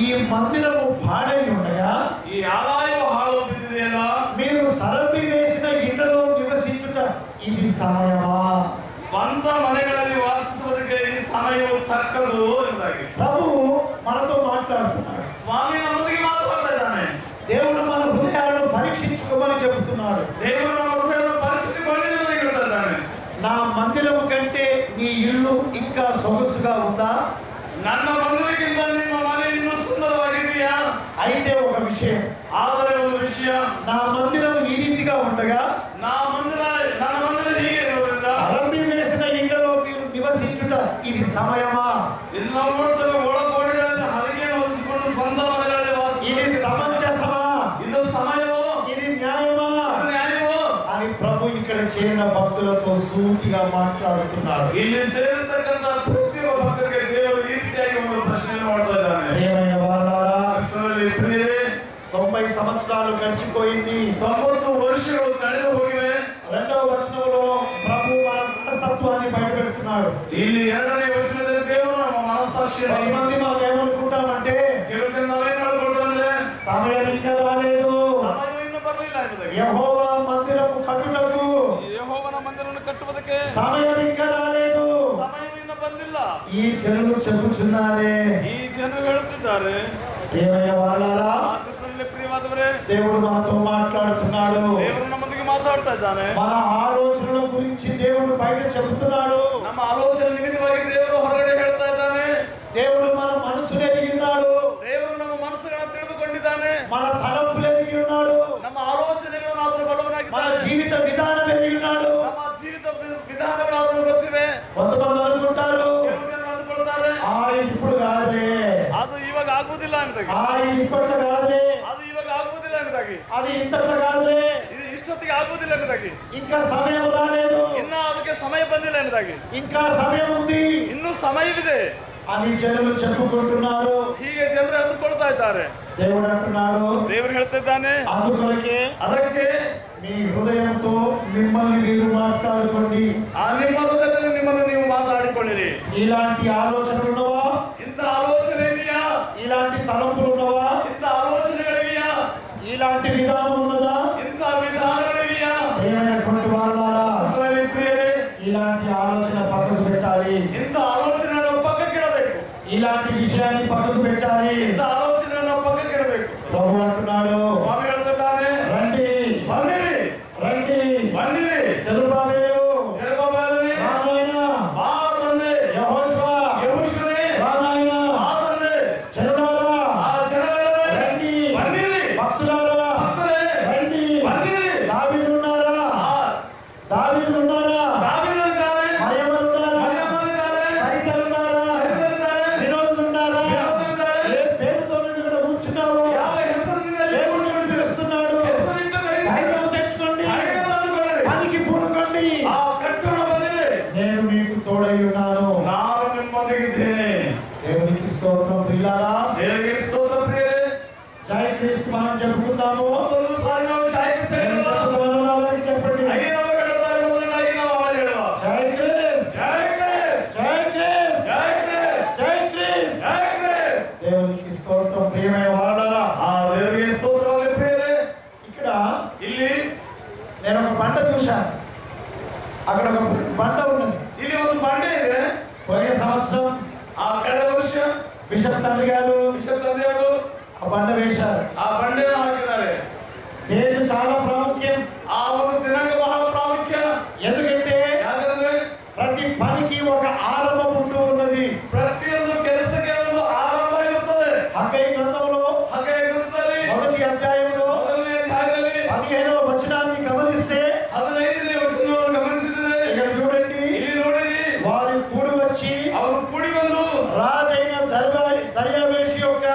ఈ మందిరము పాడై ఉండగా ಈ ಆಲಯವು ಹಾಳು ಬಿದ್ದಿದೆಯಲ್ಲ, మీరు సరపి వేసిన ఇంట్లో నివసించుట ఇది సమయమా? ಸ್ವಂತ ಮನೆಗಳಲ್ಲಿ ವಾಸಿಸುವುದಕ್ಕೆ ಈ ಸಮಯವು ತಕ್ಕದು ಎಂಬುದಾಗಿ ప్రభు మనతో మాట్లాడుతున్నాడు. ಸ್ವಾಮಿ ನಮ್ಮೊಂದಿಗೆ ಮಾತನಾಡ್ತಾ ಇದ್ದಾನೆ. దేవుడు మన హృదయాలను పరీక్షించుకోమని చెబుతున్నాడు. ದೇವರು ನಮ್ಮ ಹೃದಯವನ್ನು ಪರೀಕ್ಷಿಸಿಕೊಳ್ಳಿ ಎಂಬುದಾಗಿ ಹೇಳ್ತಾ ಇದ್ದಾನೆ. నా మందిరము కంటే నీ ఇల్లు ఇంకా సొగసుగా ఉందా? ನನ್ನ ಮಂದಿರಕ್ಕಿಂತ ನಿಮ್ಮ ಮನೆ ಇನ್ನೂ ಸುಂದರವಾಗಿದೆಯಾ? అయితే ఒక విషయం, ಆದರೆ ಒಂದು ವಿಷಯ, నా మందిరం ఈ రీతిగా ఉండగా ನನ್ನ ಮಂದಿರ ಹೀಗೆ ಇರುವುದರಿಂದ అరంబి వేసిన ఇంట్లో మీరు నివసించుట ఇది సమయమా? ಇದು ನಾವು ನೋಡ್ತೇವೆ, ಒಳಗೋಡೆಗಳಲ್ಲಿ ಹಲಗೆಯನ್ನು ಹೊಲಿಸಿಕೊಂಡು ಸ್ವಂತ ಮನೆಗಳಲ್ಲಿ ఇది ವಾಸಿಸುವುದು సమంజసమా? ಇದು ಸಮಯವೋ, ఇది న్యాయమా ಇದು ನ್ಯಾಯವೋ అని ప్రభు ఇక్కడ చేరిన భక్తులతో సూటిగా మాట్లాడుతున్నారు. ಇಲ್ಲಿ ಸೇರಿರ್ತಕ್ಕಂಥ ಪ್ರತಿಯೊಬ್ಬ ಭಕ್ತರಿಗೆ ದೇವರು ಈ ರೀತಿಯಾಗಿ ಒಂದು ಪ್ರಶ್ನೆಯನ್ನು ಮಾಡ್ತಾ ಇದ್ದಾನೆ. ప్రియమైన వారలారా, ಕ್ರಿಸ್ತನಲ್ಲಿ ಪ್ರಿಯರೇ, 90 సంవత్సరాలు గడిచిపోయింది. 90 ವರ್ಷಗಳು ಕಳೆದು ಹೋಗಿವೆ. 2వ వచనంలో ప్రభు మన మనస్తత్వాన్ని బయటపెడుతున్నాడు. ಇಲ್ಲಿ 2ನೇ ವಚನ కొంతమంది మనం ఏమనుకుంటామంటే ಕೆಲವು ಜನ ನಾವೇನ್ ಹೇಳ್ಕೊಳ್ತಾರೆ, సమయం ఇంకా రాలేదు, ಸಮಯ ಇನ್ನೂ ಬರಲಿಲ್ಲ ಎಂಬುದಾಗಿ. యెహోవా మందిరము కట్టుటకు ಯೆಹೋವನ ಮಂದಿರವನ್ನು ಕಟ್ಟುವುದಕ್ಕೆ సమయం ఇంకా రాలేదు ಸಮಯ ಇನ್ನೂ ಬಂದಿಲ್ಲ. ఈ జనులు చెబుతున్నారే. ಈ ಜನರು ಹೇಳುತ್ತಿದ್ದಾರೆ. ప్రియమైన వాళ్ళారా, ಕ್ರಿಸ್ತನಲ್ಲಿ ಪ್ರಿಯವಾದವರೇ, దేవుడు మనతో మాట్లాడుతున్నాడు. ದೇವರು ನಮ್ಮೊಂದಿಗೆ ಮಾತಾಡ್ತಾ ಇದ್ದಾನೆ. మన ఆలోచనల గురించి దేవుడు బయట చెబుతున్నాడు. ನಮ್ಮ ಆಲೋಚನೆ ನಿಮಿತ್ತವಾಗಿ ದೇವರು ಹೊರಗಡೆ ಹೇಳ್ತಾ ಇದ್ದಾನೆ. దేవుడు మన మనసును ఎరిగి ఉన్నాడు. ದೇವರು ನಮ್ಮ ಮನಸ್ಸುಗಳನ್ನು ತಿಳಿದುಕೊಂಡಿದ್ದಾನೆ. మన తలంపులు ఎరిగి ఉన్నాడు. ನಮ್ಮ ಆಲೋಚನೆಗಳನ್ನು ಆತನು మన ಬಲ್ಲವನಾಗಿದ್ದಾನೆ. జీవిత విధానం ఎరిగి ఉన్నాడు. ನಮ್ಮ ಜೀವಿತ ವಿಧಾನಗಳು ಆತನು ಗೊತ್ತಿವೆ. కొంతమంది అనుకుంటారు ಕೆಲವು ಜನರು ಅಂದುಕೊಳ್ತಾರೆ, ఆయన ఇప్పుడు కాదులే, ಅದು ಇವಾಗ ಆಗುವುದಿಲ್ಲ ಎಂಬುದಾಗಿ. ఆయన ఇప్పట్లో కాదులే, ಅದು ಇವಾಗ ಆಗುವುದಿಲ್ಲ ಎಂಬುದಾಗಿ. అది ఇంతట్లో కాదులే, ಇದು ಇಷ್ಟೊತ್ತಿಗೆ ಆಗುವುದಿಲ್ಲ ಎಂಬುದಾಗಿ. ఇంకా సమయం రాలేదు, ಇನ್ನ ಅದಕ್ಕೆ ಸಮಯ ಬಂದಿಲ್ಲ ಎಂಬುದಾಗಿ. ఇంకా సమయం ఉంది ಇನ್ನೂ ಸಮಯವಿದೆ అని జనులు చెప్పుకుంటున్నారు. ಹೀಗೆ ಜನರು ಅಂದುಕೊಳ್ತಾ ಇದ್ದಾರೆ. దేవుడు అంటున్నాడు, ದೇವರು ಹೇಳ್ತಿದ್ದಾನೆ, అందుకొరకే ಅದಕ್ಕೆ మీ హృదయంతో మిమ్మల్ని మీరు మాట్లాడుకోండి. ಆ ನಿಮ್ಮ ಹೃದಯದಲ್ಲಿ ನಿಮ್ಮನ್ನು ನೀವು ಮಾತಾಡಿಕೊಳ್ಳಿರಿ. ఇలాంటి ఆలోచనలు ఉన్నవా? ಇಂಥ ಆಲೋಚನೆ ಇದೆಯಾ? ఇలాంటి తలంపులు ఉన్నవా? ಇಂಥ ಆಲೋಚನೆಗಳಿವೆಯಾ? ఇలాంటి విధానం ఉన్నదా? ಇಂಥ ವಿಧಾನಗಳಿವೆಯಾ? ప్రియమైనటువంటి వాళ్ళారా, ಇಸ್ರಾಯೇಲ್ ಪ್ರಿಯರೇ, ఇలాంటి ఆలోచన పక్కకు పెట్టాలి. ಇಂಥ ಆಲೋಚನೆಯನ್ನು ಪಕ್ಕಕ್ಕಿಡಬೇಕು. ఇలాంటి విషయాన్ని పక్కకు పెట్టాలి. ಇಂಥ ಆಲೋಚನೆಯನ್ನು ಪಕ್ಕಕ್ಕಿಡಬೇಕು. ప్రభు అంటున్నాడు, ಸ್ವಾಮಿ ಹೇಳ್ತಿದ್ದಾನೆ, రండి ಬನ್ನಿರಿ, రండి, ಬನ್ನಿರಿ, జెరుబ్బాబెలు, ಜೆರುಬ್ಬಾಬೆಲನೇ, రా నాయనా, ಬಾ ತಂದೆ, యెహోషువ, ಯೆಹೋಷುವನೇ, రా నాయనా, ಬಾ ತಂದೆ, జనులారా, ಆ ಜನಗಳೇ, రండి, ಬನ್ನಿರಿ, భక్తులారా, ಭಕ್ತರೇ, రండి, ಬನ್ನಿರಿ, దావీదున్నారా, ಆ దావీదున్నారా, ದಾವೀದನಿದ್ದಾರೆ, మరియమ్మలున్నారా, మరియమ్మನಿದ್ದಾರೆ, సరితలున్నారా, ಸೈತಾನನಿದ್ದಾರೆ, వినోదులున్నారా, ವಿನೋದನಿದ್ದಾರೆ, ఏ పేరుతో నువ్వు ఇక్కడ కూర్చున్నావు? ಯಾವ ಹೆಸರಿನಿಂದ దేవుడు నిన్ను పిలుస్తున్నాడు. ಹೆಸರಿಟ್ಟು ధైర్యం తెచ్చుకోండి, ಧೈರ್ಯ ತಂದುಕೊಳ್ಳಿರಿ. పనికి పూనుకోండి. ಆ ಕಟ್ಟೋಣ ಬನ್ನಿರಿ, నేను మీకు తోడై ఉన్నాను. ನಾನು ನಿಮ್ಮೊಂದಿಗಿದ್ದೇನೆ. దేవునికి స్తోత్రం. ప్రియులారా, ದೇವರಿಗೆ ಸ್ತೋತ್ರ ಪ್ರಿಯರೇ. జై క్రీస్తు మనం చెప్పుకుందాము. ಮತ್ತೊಂದು ಸಾರಿ ನಾವು ಜೈ ಕ್ರಿಸ್ತ నేను ಹೇಳುವ. చెప్పుకోను, నాలుగు చెప్పండి. ಐದವರು ಹೇಳುತ್ತಾರೆ, ಮೊದಲನೇದಾಗಿ ನಾವು ಆಮೇಲೆ ಹೇಳುವ. జై క్రీస్తు, ಜೈ ಕ್ರಿಸ್ತ, జై క్రీస్తు, ಜೈ ಕ್ರಿಸ್ತ, జై క్రీస్తు. ಜೈ ಕ್ರಿಸ್ತ. దేవునికి స్తోత్రం. ప్రియమైన వాళ్ళారా, ಆ ದೇವರಿಗೆ ಸ್ತೋತ್ರವಾಗಲಿ ಪ್ರಿಯರೇ. ఇక్కడ ಇಲ್ಲಿ నేను ఒక బండ చూశాను. అక్కడ ఒక బండ ఉన్నది. ಇಲ್ಲಿ ಒಂದು ಬಂಡೆ ಇದೆ. పోయిన సంవత్సరం ಆ ಕಳೆದ ವರ್ಷ బిషప్ తండ్రి గారు ಬಿಷಪ್ ತಂದೆಯವರು ఆ బండ వేశారు. ಆ ಬಂಡೆಯನ್ನು ಹಾಕಿದ್ದಾರೆ. నేను చాలా ప్రాముఖ్యం. ಆ ಒಂದು ದಿನಾಂಕ ಬಹಳ ಪ್ರಾಮುಖ್ಯ. ఎందుకంటే ಯಾಕಂದ್ರೆ ప్రతి పనికి ఒక ఆరంభం ఉంటూ ఉన్నది. ಪ್ರತಿಯೊಂದು ಕೆಲಸಕ್ಕೆ ಒಂದು ಆರಂಭ ಇರುತ್ತದೆ. హగ్గై గ్రంథంలో ಹಾಗೆ ಗ್ರಂಥದಲ್ಲಿ మొదటి అధ్యాయంలో ಮೊದಲನೇ ಅಧ್ಯಾಯದಲ್ಲಿ 15వ వచనాన్ని గమనిస్తే 15ನೇ ವಚನವನ್ನು ಗಮನಿಸಿದರೆ ఇక్కడ చూడండి, ಇಲ್ಲಿ ನೋಡಿರಿ, వారు కూడి వచ్చి ಅವರು ಕೂಡಿ ಬಂದು రాజైన దర్యావేషు యొక్క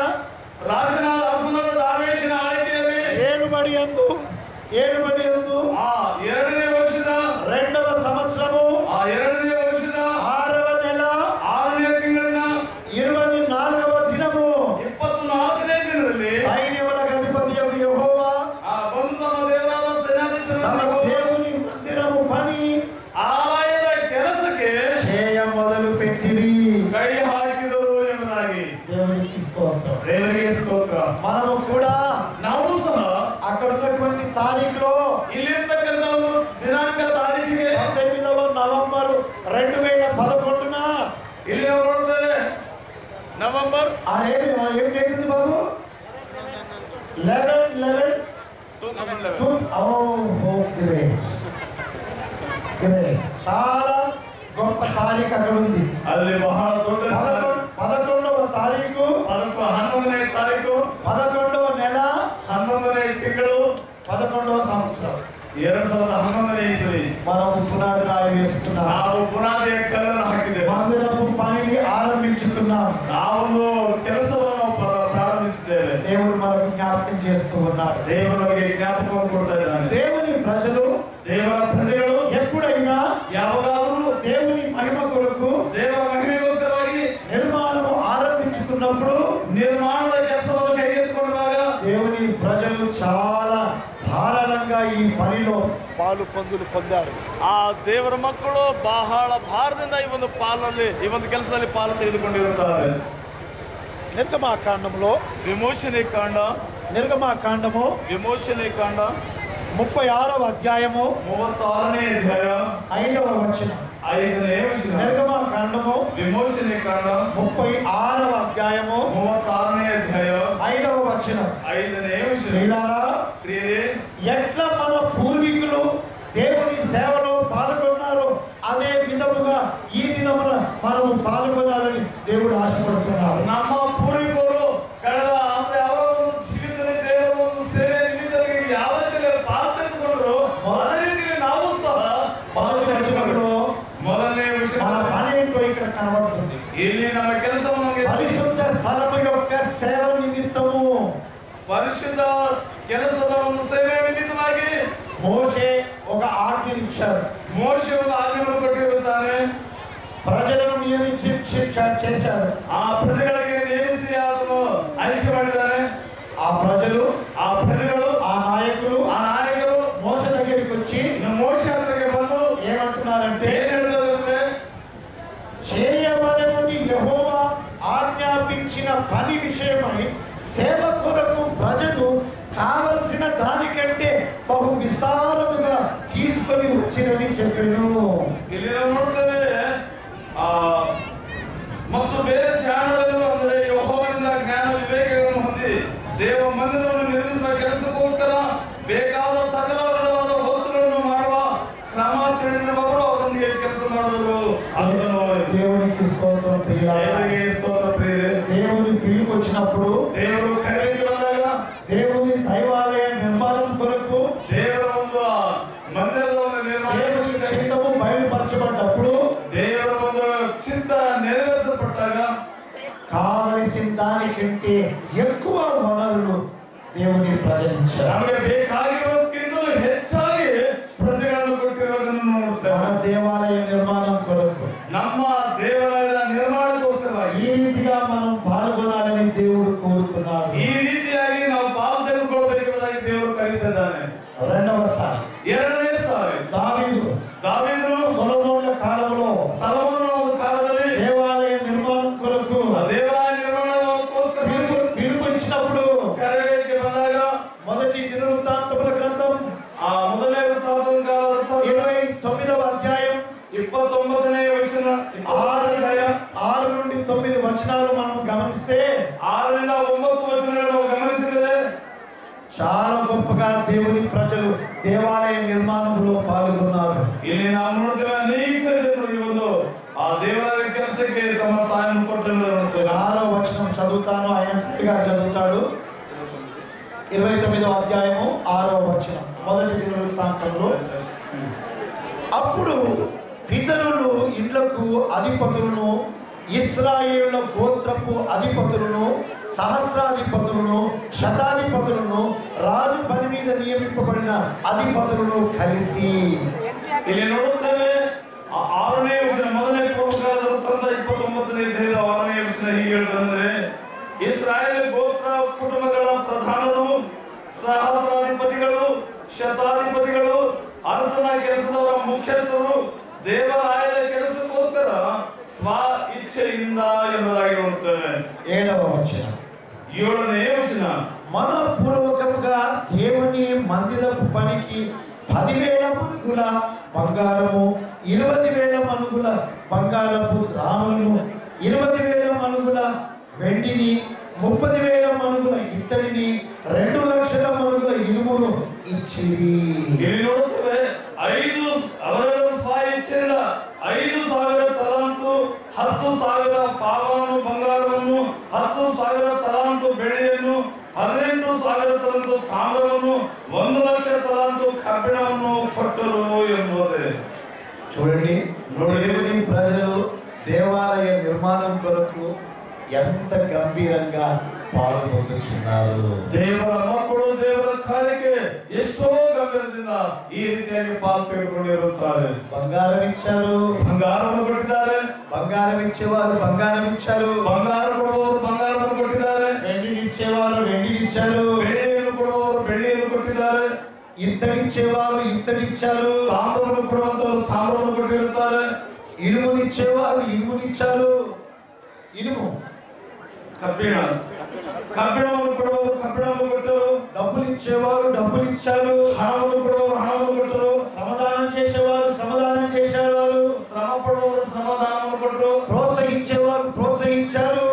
ರಾಜನ ಅರಸನಾದ ದಾರ್ವೇಷನ ಆಳ್ವಿಕೆಯಲ್ಲಿ ఏలుబడి యందు ಆ 2ನೇ ವರ್ಷದ 2వ సంవత్సరము ಆ 2ನೇ ವರ್ಷದ 6వ నెల 6ನೇ ತಿಂಗಳಿನ 24వ దినము 24ನೇ ದಿನದಲ್ಲಿ సైన్యములకు అధిపతి యెహోవా ಆ ಬಂದು ತಮ್ಮ ದೇವರಾದ తమ ಸೇನಾಧೀಶರಾದ దేవుని మందిరము పని ಆಲಯದ ಕೆಲಸಕ್ಕೆ చేయ మొదలు పెట్టిరి. ಕೈ ಹಾಕಿದರು ಎಂಬುದಾಗಿ. దేవునికి స్తోత్రం. ದೇವರಿಗೆ ಸ್ತೋತ್ರ. మనము కూడా ನಾವು ಸಹ అక్కడ ఉన్నటువంటి తారీఖులో ಇಲ್ಲಿರ್ತಕ್ಕಂಥ ಒಂದು ದಿನಾಂಕ ತಾರೀಖಿಗೆ 19వ నవంబర్ 2011న ಇಲ್ಲಿ ನಾವು ನೋಡ್ತೇವೆ ನವೆಂಬರ್ ఏం డేట్ ఉంది బాబు? 11 చాలా గొప్ప తారీఖు అక్కడ ఉంది. ಅಲ್ಲಿ ಬಹಳ ದೊಡ್ಡ 11వ తారీఖు 11ನೇ ತಾರೀಕು 11వ నెల 11ನೇ ತಿಂಗಳು 11వ సంవత్సరం 2011ನೇ ಇಸವಿ మనం పునాది రాయి వేసుకున్నాం. ನಾವು ಪುನಾದಿಯ ಕಲ್ಲನ್ನು ಹಾಕಿದ್ದೇವೆ. మందిరపు పనిని ఆరంభించుకున్నాం. ನಾವೊಂದು ಕೆಲಸವನ್ನು ಪ್ರಾರಂಭಿಸಿದ್ದೇವೆ. దేవుడు మనకు జ్ఞాపకం చేస్తూ ఉన్నాడు. ದೇವರು ನಮಗೆ ಜ್ಞಾಪಕವನ್ನು ಕೊಡ್ತಾ ಇದ್ದಾನೆ. దేవుని ప్రజలు ದೇವರ ಪ್ರಜೆಗಳು ఎప్పుడైనా ಯಾವಾಗಾದರೂ దేవుని మహిమ కొరకు ದೇವರ ಮಹಿಮೆಗೋಸ್ಕರವಾಗಿ నిర్మాణం ఆరంభించుకున్నప్పుడు ನಿರ್ಮಾಣದ ಕೆಲಸವನ್ನು ಕೈಗೆತ್ತಿಕೊಂಡಾಗ దేవుని ప్రజలు చాలా ధారాళంగా ఈ పనిలో పాలు పొందారు. ಆ ದೇವರ ಮಕ್ಕಳು ಬಹಳ ಭಾರದಿಂದ ಈ ಒಂದು ಪಾಲಲ್ಲಿ ಈ ಒಂದು ಕೆಲಸದಲ್ಲಿ ಪಾಲು ತೆಗೆದುಕೊಂಡಿರುತ್ತಾರೆ. నిర్గమాకాండంలో విమోచనే కాండ నిర్గమాకాండము విమోచనే కాండ 36వ అధ్యాయము 36ನೇ ಅಧ್ಯಾಯ 5వ వచనం. 5ನೇ ವಚನ. నిర్గమాకాండము విమోచనే కాండ 36వ అధ్యాయము 36ನೇ ಅಧ್ಯಾಯ 5వ వచనం. 5ನೇ ವಚನ. ప్రియులారా, ప్రియరే, ఎట్లా మన పూర్వీకులు దేవుని సేవలో పాల్గొన్నారు అదే విధముగా ఈ దినమున మనము పాల్గొనాలని దేవుడు ఆశపడుతున్నారు. ನಮ್ಮ ಪೂರ್ವಿಕರು ಕಳೆದ ಅಂದ್ರೆ ಅವರ ಒಂದು ಜೀವಿತದಲ್ಲಿ ದೇವರ ಒಂದು ಸೇವೆ ನಿಮಿತ್ತವಾಗಿ ಯಾವ ರೀತಿಯಲ್ಲಿ ಪಾಲ್ಗೊಂಡ್ರು ಅದೇ ರೀತಿಯಲ್ಲಿ ನಾವು ಸಹ పాల్గొనప్పుడు ಮೊದಲನೇ ವಿಷಯ మన పని ఏంటో ఇక్కడ కనబడుతుంది. ಇಲ್ಲಿ ನಮ್ಮ ಕೆಲಸವನ್ನು పరిశుద్ధ స్థలము యొక్క సేవ నిమిత్తము ಪರಿಶುದ್ಧ ಕೆಲಸದ ಒಂದು ಸೇವೆ ನಿಮಿತ್ತವಾಗಿ మోషే ఒక ఆజ్ఞనిచ్చాడు. ಮೋಶೆ ಒಂದು ಆಜ್ಞೆಯನ್ನು ಕೊಟ್ಟಿರುತ್ತಾನೆ. ప్రజలను నియమించి చేశాడు. ಆ ಪ್ರಜೆಗಳಿಗೆ ನೇಮಿಸಿ ಅದನ್ನು ಆಯ್ಕೆ ಮಾಡಿದ್ದಾನೆ. ఆ ప్రజలు ಆ నాయకులు మోషే దగ్గరికి వచ్చి ಮೋಶೆ ಹತ್ರಕ್ಕೆ ಬಂದು ఏమంటున్నారంటే, ಏನ್ ಹೇಳ್ತಾರೆ, చేయవలెనని యెహోవా ఆజ్ఞాపించిన పని విషయమై సేవ కొరకు ప్రజలు కావలసిన దానికంటే బహు విస్తారముగా తీసుకొని వచ్చిరని చెప్పాను. ಇಲ್ಲಿ ನಾವು ನೋಡ್ತೇವೆ ಮತ್ತು ಬೇರೆ ಜ್ಞಾನಗಳು ಅಂದರೆ ಯೆಹೋವನಿಂದ ಜ್ಞಾನ ವಿವೇಕಗಳನ್ನು ಹೊಂದಿ ದೇವ ಮಂದಿರವನ್ನು ನಿರ್ಮಿಸುವ ಕೆಲಸಕ್ಕೋಸ್ಕರ ಬೇಕಾದ ಸಕಲ ವಿಧವಾದ ವಸ್ತುಗಳನ್ನು ಮಾಡುವ ಕ್ರಮ ತಿಳಿದಿರುವವರು ಅವರೊಂದಿಗೆ ಕೆಲಸ ಮಾಡುವರು. ಅದನ್ನು దేవునికి స్తోత్రం ప్రియులారా. ದೇವರಿಗೆ ಸ್ತೋತ್ರ ಪ್ರಿಯರೇ. దేవుని పిలుపు వచ్చినప్పుడు ದೇವರು ಕರೆಗೆ ಬಂದಾಗ దేవుని దైవాలయ నిర్మాణం కొరకు ದೇವರ ಒಂದು ಮಂದಿರದ ಒಂದು ನಿರ್ಮಾಣ దేవుని చిత్తము బయలుపరచబడ్డప్పుడు ದೇವರ ಒಂದು ಚಿತ್ತ ನೆರವೇರಿಸಲ್ಪಟ್ಟಾಗ కావలసిన దానికంటే ఎక్కువ వనరులు దేవుని ప్రజలించారు. ನಮಗೆ ಬೇಕಾಗಿರೋದಕ್ಕಿಂತಲೂ ಹೆಚ್ಚಾಗಿ ಪ್ರಜೆಗಳನ್ನು ಕೊಟ್ಟಿರೋದನ್ನು ನೋಡುತ್ತೇವೆ. మన దేవాలయ నిర్మాణం కొరకు ನಮ್ಮ ದೇವಾಲಯದ ನಿರ್ಮಾಣಕ್ಕೋಸ್ಕರವಾಗಿ ఈ రీతిగా మనం పాల్గొనాలని దేవుడు కోరుతున్నాడు. ಈ ರೀತಿಯಾಗಿ ನಾವು ಪಾಲು ತೆಗೆದುಕೊಳ್ಳಬೇಕಾಗಿ ದೇವರು ಕರೀತಿದ್ದಾನೆ. రెండవసారి ಎರಡನೇ ಸಾರಿ ದಾವೀದನು సొలొమోనుల కాలంలో ಸೊಲೊಮೋನನ ಒಂದು ಕಾಲದಲ್ಲಿ దేవాలయ నిర్మాణం కొరకు ದೇವಾಲಯ ನಿರ್ಮಾಣಕ್ಕೋಸ್ಕರ పిలుపు ఇచ్చినప్పుడు ಕರೆಗೆ ಬಂದಾಗ మొదటి దినవృత్తాంతముల గ్రంథం ಮೊದಲನೇ ವೃತ್ತಾಂತದ ಕಾಲದ 29వ అధ్యాయం 29ನೇ ವಚನ 6 నుండి 9 వచనాలు మనం గమనిస్తే 6 ರಿಂದ 9 వచనాలను గమనిಸಿದರೆ చాలా గొప్పగా దేవుని ప్రజలు దేవాలయ నిర్మాణంలో పాల్గొన్నారు. ಇಲ್ಲಿ ನಾವು ನೋಡ್ತೇವೆ ಅನೇಕ ಜನರು ಈ ಒಂದು ಆ ದೇವಾಲಯ ಕೆಲಸಕ್ಕೆ ತಮ್ಮ ಸಹಾಯವನ್ನು ಕೊಟ್ಟರು. 6వ వచనం చదువుతాను, ఆయన చదువుతాడు. 29వ అధ్యాయము 6వ వచనం, మొదటి దినవృత్తాంతంలో. అప్పుడు పితరులు ఇండ్లకు అధిపతులను, ఇశ్రాయేలుల గోత్రపు అధిపతులను, సహస్రాధిపతులను, శతాధిపతులను, రాజు పని మీద నియమింపబడిన అధిపతులను కలిసి ಇಲ್ಲಿ ನೋಡುತ್ತೇವೆ 6ನೇ ವಚನ, ಮೊದಲನೇ ಪೂರ್ವಕಾಲದ ವೃತ್ತಾಂತ 29ನೇ ಅಧ್ಯಾಯದ 6ನೇ ವಚನ ಹೀಗೆ ಹೇಳ್ತಂದ್ರೆ, ಇಸ್ರಾಯೇಲ್ ಗೋತ್ರ ಕುಟುಂಬಗಳ ಪ್ರಧಾನರು, ಸಹಸ್ರಾಧಿಪತಿಗಳು, ಶತಾಧಿಪತಿಗಳು, ಅರಸನ ಕೆಲಸದವರ ಮುಖ್ಯಸ್ಥರು ದೇವಾಲಯದ ಕೆಲಸಕ್ಕೋಸ್ಕರ ಸ್ವ ಇಚ್ಛೆಯಿಂದ ಎಂಬುದಾಗಿ ನೋಡುತ್ತೇವೆ. 7వ వచనం, 7ನೇ ವಚನ, మనపూర్వకముగా దేవుని మందిరపు పనికి 10,000 మణుగుల బంగారము, 20,000 మణుగుల బంగారపు రాములను, 20,000 మణుగుల వెండిని, 30,000 మణుగుల ఇత్తడిని, 2,00,000 మణుగుల ఇనుమును ఇచ్చిరి. ಇಲ್ಲಿ ನೋಡುತ್ತೇವೆ ಅವರ ಸ್ವ ಇಚ್ಛೆಯಿಂದ 5,000 ತಲಾಂತು, 10,000 ಪಾವಾನು ಬಂಗಾರವನ್ನು, 10,000 ತಲಾಂತು ಬೆಳ್ಳಿಯನ್ನು, 18,000 ತಲಾಂತು ತಾಮ್ರವನ್ನು, 1,00,000 ತಲಾಂತು ಕಬ್ಬಿಣವನ್ನು ಕೊಟ್ಟರು ಎಂಬುದೇ. చూడండి, దేవుని ప్రజలు దేవాలయ నిర్మాణం కొరకు ఎంత గంభీరంగా పాల్గొంటున్నారు. ದೇವರ ಮಕ್ಕಳು ದೇವರ ಕಾರ್ಯಕ್ಕೆ ಎಷ್ಟೋ ಗಂಭೀರದಿಂದ ಈ ರೀತಿಯಾಗಿ ಪಾಲು ತೆಗೆದುಕೊಂಡಿರುತ್ತಾರೆ. బంగారం ఇచ్చారు, ಬಂಗಾರವನ್ನು ಕೊಟ್ಟಿದ್ದಾರೆ. బంగారం ఇచ్చేవారు బంగారం ఇచ్చారు, ಬಂಗಾರ ಕೊಡುವವರು ಬಂಗಾರವನ್ನು ಕೊಟ್ಟಿದ್ದಾರೆ. వెండిని ఇచ్చేవారు వెండిని ఇచ్చారు, ಬೆಳ್ಳಿಯನ್ನು ಕೊಡುವವರು ಬೆಳ್ಳಿಯನ್ನು ಕೊಟ್ಟಿದ್ದಾರೆ. ఇత్తడిచ్చేవారు ఇత్తడిచ్చారు, ತಾಮ್ರವನ್ನು ಕೊಡುವಂತವರು ತಾಮ್ರವನ್ನು ಕೊಟ್ಟಿರುತ್ತಾರೆ. ఇనుమునిచ్చేవారు ఇనుమునిచ్చారు. ఇనుము ಕಬ್ಬಿಣವನ್ನು ಕೊಡುವವರು ಕಬ್ಬಿಣವನ್ನು ಕೊಟ್ಟರು, డబ్బులు ఇచ్చేవారు డబ్బులు ఇచ్చారు, ಹಣವನ್ನು ಕೊಡುವವರು ಹಣವನ್ನು ಕೊಟ್ಟರು, శ్రమదానం చేసేవారు శ్రమదానం చేశారు, ಶ್ರಮ ಪಡುವವರು ಶ್ರಮದಾನವನ್ನು ಕೊಟ್ಟರು, ప్రోత్సహించేవారు ప్రోత్సహించారు,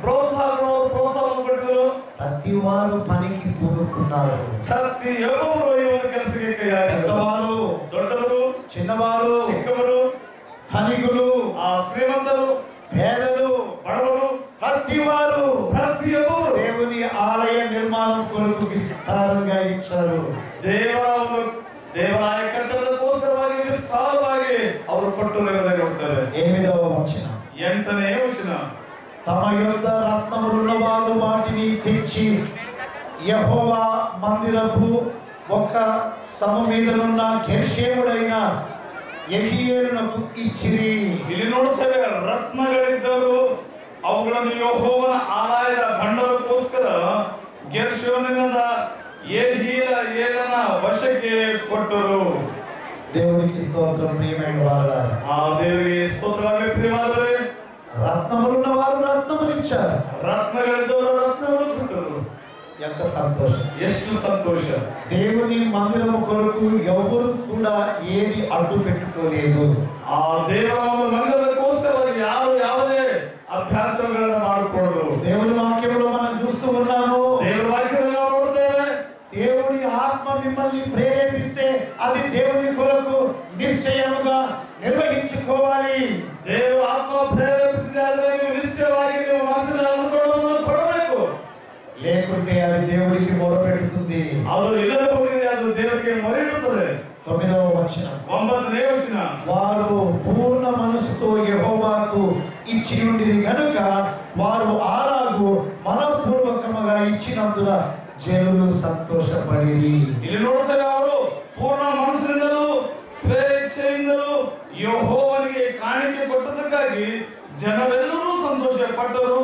ಪ್ರೋತ್ಸಾಹವನ್ನು ಕೊಟ್ಟರು. ప్రతి వారు పనికి పూనుకున్నారు. ಪ್ರತಿಯೊಬ್ಬರು ಈ ಒಂದು ಕೆಲಸಕ್ಕೆ ಕೈ ಹಾಕಿದರು. పెద్దవారు ದೊಡ್ಡವರು, చిన్నవారు, ಚಿಕ್ಕವರು, ధనికులు ಶ್ರೀಮಂತರು, పేదలు, ಬಡವರು, ప్రతివారు ಪ್ರತಿಯೊಬ್ಬರು దేవుని ఆలయ నిర్మాణం కొరకు విస్తారంగా ఇచ్చారు. ದೇವಾಲಯ ಕಟ್ಟಡದಕ್ಕೋಸ್ಕರವಾಗಿ ವಿಸ್ತಾರವಾಗಿ ಅವರು ಕೊಟ್ಟರು ಎಂಬುದಾಗಿ ನೋಡ್ತಾರೆ. 8వ వచనం, 8ನೇ ವಚನ. తమ యొద్ద రత్నములున్న వారు వాటిని తెచ్చి యెహోవా మందిరపు ఒక సమ మీదనున్న గెర్షోముడైన యెహీయేలునకు ఇచ్చిరి. ಇಲ್ಲಿ ನೋಡ್ತೇವೆ, ರತ್ನಗಳಿದ್ದರು, ಅವುಗಳನ್ನು ಯೆಹೋವನ ಆಲಯದ ಭಂಡಾರಕ್ಕೋಸ್ಕರ ಗೆರ್ಷೋನಿನ ಯೆಹೀಯೇಲನ ವಶಕ್ಕೆ ಕೊಟ್ಟರು. దేవునికి స్తోత్రం. ప్రియమైన వారలారా, ಆ ದೇವರಿಗೆ ಸ್ತೋತ್ರವಾಗಲಿ. ಪ್ರಿಯವಾದವರೇ, రత్నములున్న వారు రత్నములు ఇచ్చారు. రత్నಗಳಿದ್ದವರು రత్నವನ್ನು కొಟ್ಟರು. ఎంత సంతోషం, ಎಷ್ಟು ಸಂತೋಷ. దేవుని మందిరము కొరకు ఎవరు కూడా ఏది అడ్డు పెట్టుకోలేదు. ಆ ದೇವರ ಮಂದಿರಕ್ಕೋಸ್ಕರವಾಗಿ ಯಾರು ಯಾವುದೇ ಅಭ್ಯಂತರಗಳನ್ನು ಮಾಡಿಕೊಳ್ಳರು. దేవుని వాక్యంలో మనం చూస్తూ ఉన్నాము, ದೇವರ ವಾಕ್ಯದಲ್ಲಿ ನಾವು ನೋಡ್ತೇವೆ, దేవుని ఆత్మ మిమ్మల్ని ప్రేరేపిస్తే అది దేవుని కొరకు నిశ్చయముగా నిర్వహించుకోవాలి. ದೇವರ ಆತ್ಮ ಪ್ರೇರೇಪಿಸಿದೆ ಆದರೆ ನೀವು ನಿಶ್ಚಯವಾಗಿ ನಿಮ್ಮ ಮನಸ್ಸಿನ ಅನುಕೂಲವನ್ನು ಕೊಡಬೇಕು. లేకుంటే అది దేవుడికి మొరపెడుతుంది. ಅದು ಇಲ್ಲದೆ ಹೋಗಿದೆ, ಅದು ದೇವರಿಗೆ ಮೊರೆಯಿಡುತ್ತದೆ. 9వ వచనం, 9ನೇ ವಚನ. వారు పూర్ణ మనసుతో యెహోవాకు ఇచ్చి ఉండిరి గనుక వారు అలాగు మనపూర్వకముగా ఇచ్చినందున జనులు సంతోషపడిరి. ಇಲ್ಲಿ ನೋಡ್ತೇವೆ, ಅವರು ಪೂರ್ಣ ಮನಸ್ಸಿನಿಂದಲೂ ಸ್ವೇಚ್ಛೆಯಿಂದಲೂ ಯೆಹೋವನಿಗೆ ಕಾಣಿಕೆ ಕೊಟ್ಟದಕ್ಕಾಗಿ ಜನರೆಲ್ಲರೂ ಸಂತೋಷ ಪಟ್ಟರು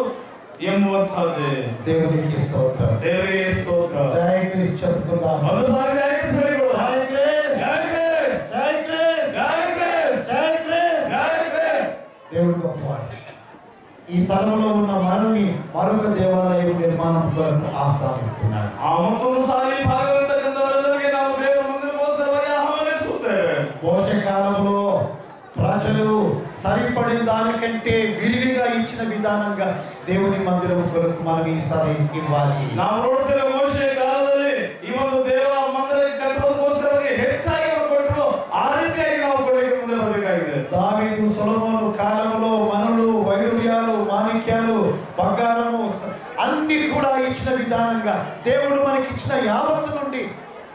ಎಂಬುವಂತಹದ್ದೇ. దేవునికి స్తోత్రం. ದೇವರಿಗೆ ಸ್ತೋತ್ರ. జై క్రీస్తు చెప్పుకుందాం. ಒಂದು ಸಾರಿ ಜೈ ಕ್ರಿಸ್ತ ಹೇಳಿಕೊಳ್ಳೋಣ. జై క్రీస్తు, ಜೈ ಕ್ರಿಸ್ತ, జై క్రీస్తు, ಜೈ ಕ್ರಿಸ್ತ, జై క్రీస్తు. ಜೈ ಕ್ರಿಸ್ತ. దేవుడు గొప్పవాడు. ఈ తరంలో ఉన్న మనల్ని మరొక దేవాలయం నిర్మాణం కొరకు ఆహ్వానిస్తున్నాడు. ಆ ಮತ್ತೊಂದು ಸಾರಿ ಭಾಗವಹಿಸತಕ್ಕಂಥವರೆಲ್ಲರಿಗೆ ನಾವು ದೇವರ ಮಂದಿರಕ್ಕೋಸ್ಕರವಾಗಿ ಆಹ್ವಾನಿಸುತ್ತೇವೆ. పోషకాలంలో ప్రజలు సరిపడిన దానికంటే విరివిగా ఇచ్చిన విధానంగా దేవుని మందిరం కొరకు మనం ఈసారి ఇవ్వాలి. ನಾವು ನೋಡ್ತೇವೆ, ಮೋಶೆಯ ಕಾಲದಲ್ಲಿ ಈ ಒಂದು ದೇವರ ಮಂದಿರಕ್ಕೆ ಕಟ್ಟುವುದಕ್ಕೋಸ್ಕರವಾಗಿ ಹೆಚ್ಚಾಗಿ ಅವರು ಕೊಟ್ಟರು. ಆ ರೀತಿಯಾಗಿ ನಾವು ಕೊಡಲಿಕ್ಕೆ ಮುಂದೆ ಬರಬೇಕಾಗಿದೆ. దావీదు సొలొమోను కాలంలో మనులు, వైడూర్యాలు, మాణిక్యాలు, బంగారము అన్ని కూడా ఇచ్చిన విధానంగా దేవుడు మనకి ఇచ్చిన యావత్తు నుండి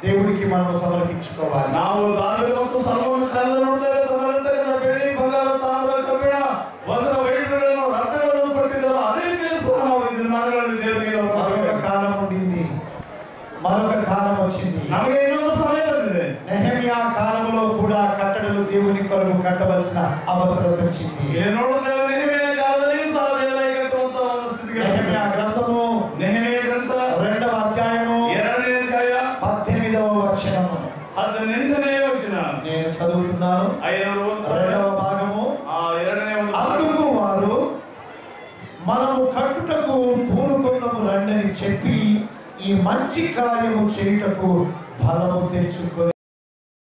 దేవుడికి మనం సమర్పించుకోవాలి. ನಾವು ದಾವೀದ ಮತ್ತು ಸೊಲೊಮೋನನ ಕಾಲದಲ್ಲಿ ನೋಡ್ತೇವೆ, ತಮ್ಮಲ್ಲಿರ್ತಕ್ಕಂಥ ಬೆಳ್ಳಿ, ಬಂಗಾರ, ತಾಮ್ರ, ಕಬ್ಬಿಣ, ವಜ್ರ, ವೈಡೂರ್ಯಗಳನ್ನು, ರತ್ನಗಳನ್ನು ಕೊಟ್ಟಿದ್ದರು. ಅದೇ ರೀತಿಯಲ್ಲಿ ಸಹ ನಾವು ಈ ದಿನಮಾನಗಳಲ್ಲಿ ದೇವರಿಗೆ మరొక కాలం ఉండింది, మరొక కాలం వచ్చింది. ನಮಗೆ ಇನ್ನೊಂದು ಸಮಯ ಬಂದಿದೆ. నెహెమ్యా కాలంలో కూడా కట్టడలు దేవుని కొరకు కట్టవలసిన అవసరం వచ్చింది. ಇಲ್ಲಿ ನೋಡುತ್ತೇವೆ, ನೆಹೆಮೀಯನ ಕಾಲದಲ್ಲಿ ಸಹ ದೇವಾಲಯ ಕಟ್ಟುವಂತ ಒಂದು ಸ್ಥಿತಿಗೆ నెహెమ్యా గ్రంథము ನೆಹೆಮೀಯ ಗ್ರಂಥ 2వ అధ్యాయము 2ನೇ ಅಧ್ಯಾಯ 18వ వచనము 18ನೇ ವಚನ నేను చదువుతున్నాను. 2వ భాగము. 2ನೇ ಒಂದು అందుకు వారు మనము కట్టుటకు పూనుకొందము రండని చెప్పి ఈ మంచి కార్యము చేయుటకు బలము తెచ్చుకొని